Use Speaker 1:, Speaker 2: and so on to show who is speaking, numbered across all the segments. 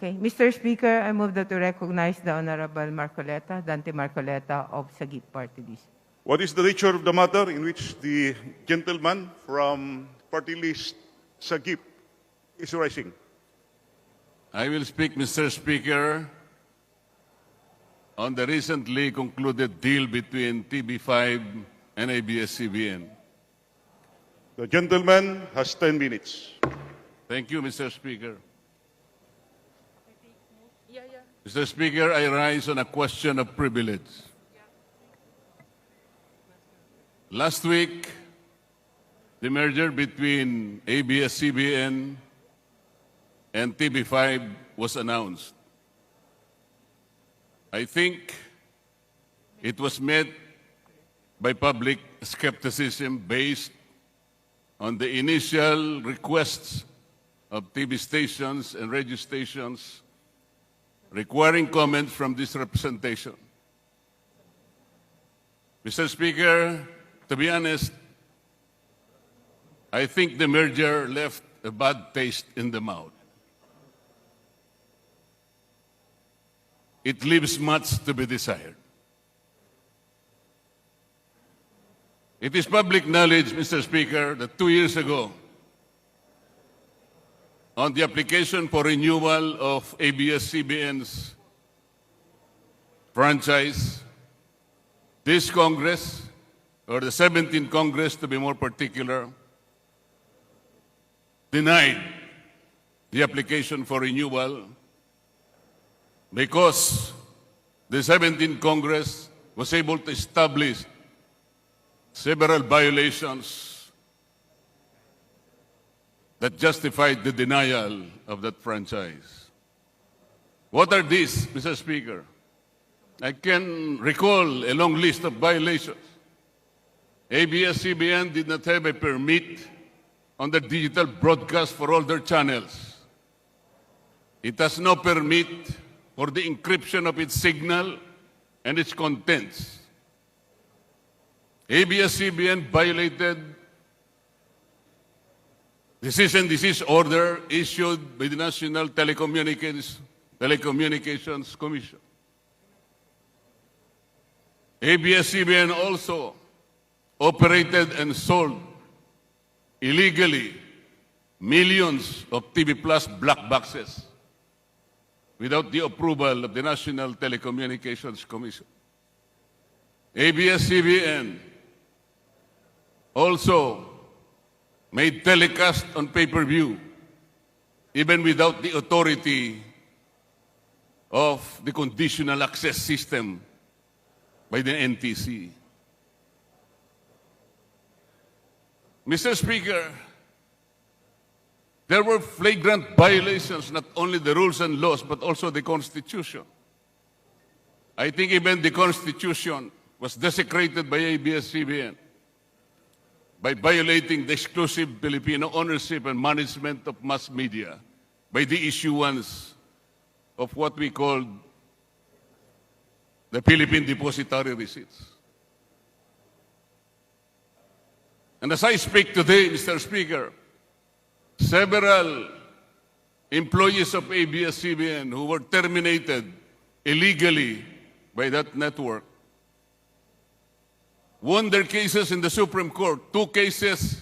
Speaker 1: Okay. Mr. Speaker, I move that to recognize the Honorable Marcoleta, Dante Marcoleta of Sagip Party List.
Speaker 2: What is the nature of the matter in which the gentleman from party list Sagip is rising?
Speaker 3: I will speak, Mr. Speaker, on the recently concluded deal between TB5 and ABS-CBN.
Speaker 2: The gentleman has 10 minutes.
Speaker 3: Thank you, Mr. Speaker. Mr. Speaker, I rise on a question of privilege. Last week, the merger between ABS-CBN and TB5 was announced. I think it was met by public skepticism based on the initial requests of TV stations and radio stations requiring comments from this representation. Mr. Speaker, to be honest, I think the merger left a bad taste in the mouth. It leaves much to be desired. It is public knowledge, Mr. Speaker, that 2 years ago, on the application for renewal of ABS-CBN's franchise, this Congress, or the 17th Congress to be more particular, denied the application for renewal because the 17th Congress was able to establish several violations that justified the denial of that franchise. What are these, Mr. Speaker? I can recall a long list of violations. ABS-CBN did not have a permit on the digital broadcast for all their channels. It has no permit for the encryption of its signal and its contents. ABS-CBN violated the cease and desist order issued by the National Telecommunications Commission. ABS-CBN also operated and sold illegally millions of TV Plus black boxes without the approval of the National Telecommunications Commission. ABS-CBN also made telecast on pay-per-view even without the authority of the conditional access system by the NTC. Mr. Speaker, there were flagrant violations, not only the rules and laws, but also the Constitution. I think even the Constitution was desecrated by ABS-CBN by violating the exclusive Filipino ownership and management of mass media by the issuance of what we call the Philippine Depositary Receipts. And as I speak today, Mr. Speaker, several employees of ABS-CBN who were terminated illegally by that network won their cases in the Supreme Court, 2 cases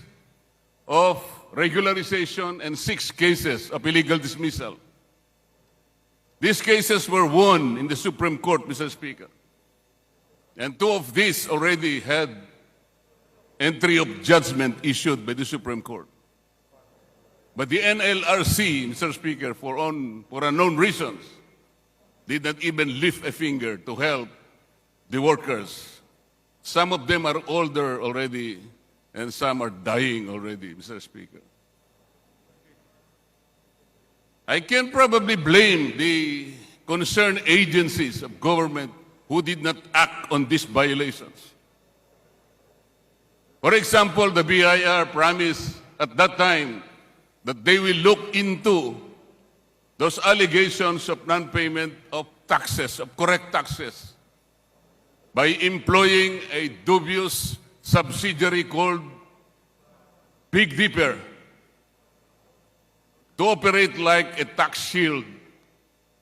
Speaker 3: of regularization and 6 cases of illegal dismissal. These cases were won in the Supreme Court, Mr. Speaker. And 2 of these already had entry of judgment issued by the Supreme Court. But the NLRC, Mr. Speaker, for unknown reasons, did not even lift a finger to help the workers. Some of them are older already, and some are dying already, Mr. Speaker. I can probably blame the concerned agencies of government who did not act on these violations. For example, the BIR promised at that time that they will look into those allegations of non-payment of taxes, of correct taxes, by employing a dubious subsidiary called Big Dipper to operate like a tax shield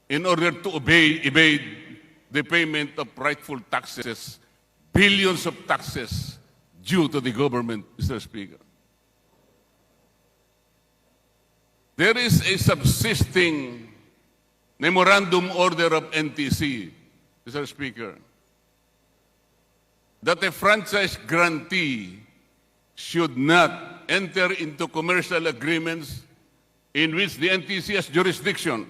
Speaker 3: in order to evade the payment of rightful taxes, billions of taxes due to the government, Mr. Speaker. There is a subsisting memorandum order of NTC, Mr. Speaker, that a franchise grantee should not enter into commercial agreements in which the NTC has jurisdiction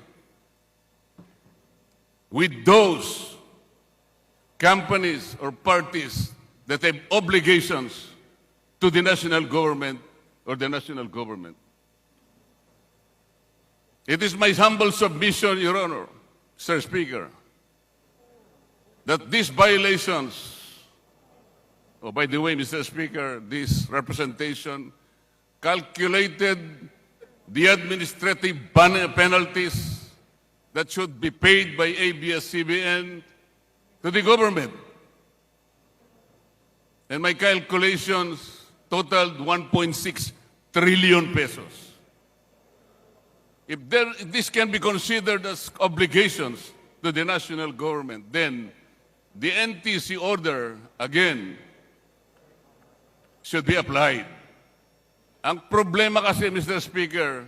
Speaker 3: with those companies or parties that have obligations to the national government or the national government. It is my humble submission, Your Honor, Mr. Speaker, that these violations, oh, by the way, Mr. Speaker, this representation calculated the administrative penalties that should be paid by ABS-CBN to the government. And my calculations totaled 1.6 trillion pesos. If this can be considered as obligations to the national government, then the NTC order, again, should be applied. Ang problema kasi, Mr. Speaker,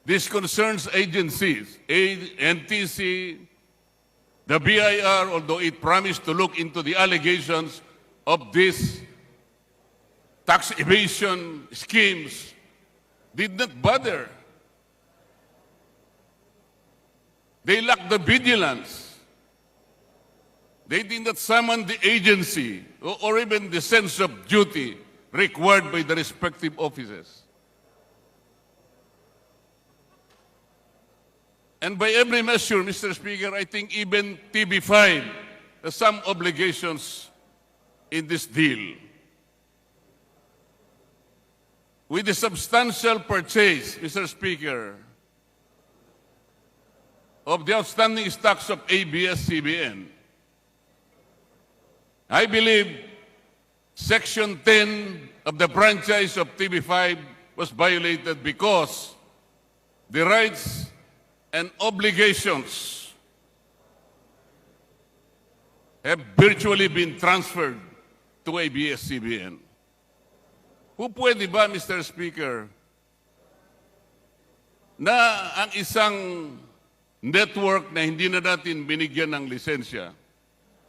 Speaker 3: this concerns agencies, NTC, the BIR, although it promised to look into the allegations of these tax evasion schemes, did not bother. They lacked the vigilance. They did not summon the agency or even the sense of duty required by the respective offices. And by every measure, Mr. Speaker, I think even TV5 has some obligations in this deal. With the substantial purchase, Mr. Speaker, of the outstanding stocks of ABS-CBN, I believe Section 10 of the franchise of TV5 was violated because the rights and obligations have virtually been transferred to ABS-CBN. Kung pwede ba, Mr. Speaker, na ang isang network na hindi na natin binigyan ng lisensya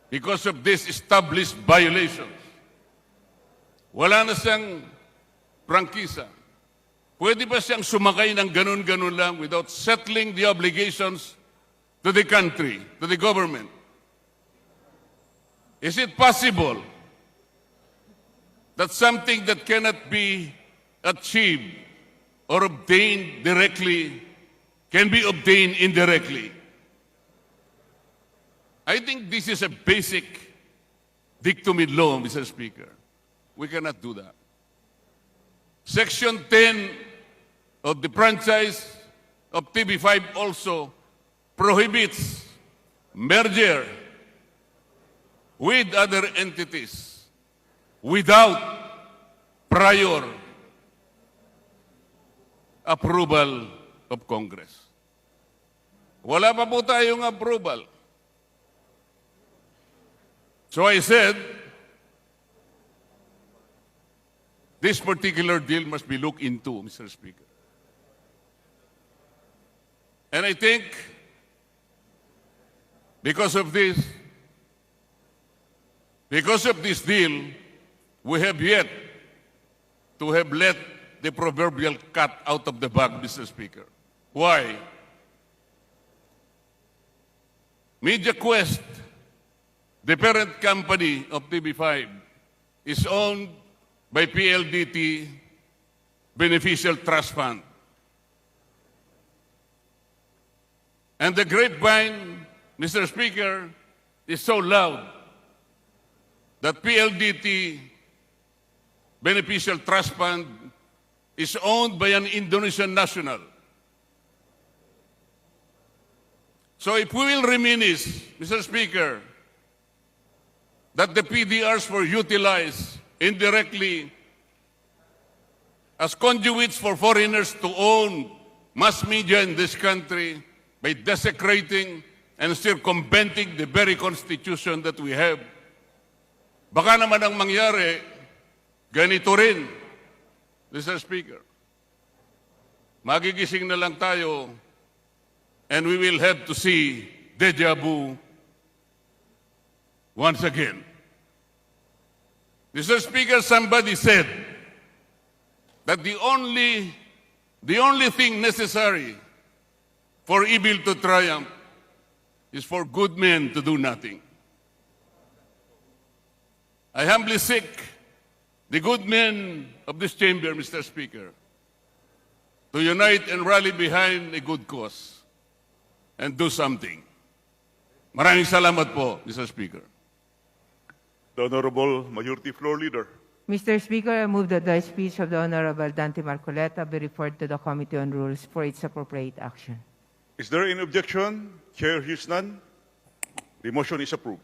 Speaker 3: because of these established violations, wala na siyang prangkisa. Pwede ba siyang sumakay ng ganun-ganun lang without settling the obligations to the country, to the government? Is it possible that something that cannot be achieved or obtained directly can be obtained indirectly? I think this is a basic dictum in law, Mr. Speaker. We cannot do that. Section 10 of the franchise of TV5 also prohibits merger with other entities without prior approval of Congress. Wala pa po tayong approval. So I said, this particular deal must be looked into, Mr. Speaker. And I think because of this deal, we have yet to have let the proverbial cat out of the bag, Mr. Speaker. Why? MediaQuest, the parent company of TV5, is owned by PLDT Beneficial Trust Fund. And the grapevine, Mr. Speaker, is so loud that PLDT Beneficial Trust Fund is owned by an Indonesian national. So if we will reminisce, Mr. Speaker, that the PDRs were utilized indirectly as conduits for foreigners to own mass media in this country, by desecrating and circumventing the very Constitution that we have. Baka naman ang mangyari, ganito rin, Mr. Speaker. Magigising na lang tayo and we will have to see deja vu once again. Mr. Speaker, somebody said that the only thing necessary for evil to triumph is for good men to do nothing. I humbly seek the good men of this chamber, Mr. Speaker, to unite and rally behind a good cause and do something. Maraming salamat po, Mr. Speaker.
Speaker 2: The Honorable Majority Floor Leader.
Speaker 1: Mr. Speaker, I move that the speech of the Honorable Dante Marcoleta be referred to the Committee on Rules for its appropriate action.
Speaker 2: Is there any objection? Chair hears none. The motion is approved.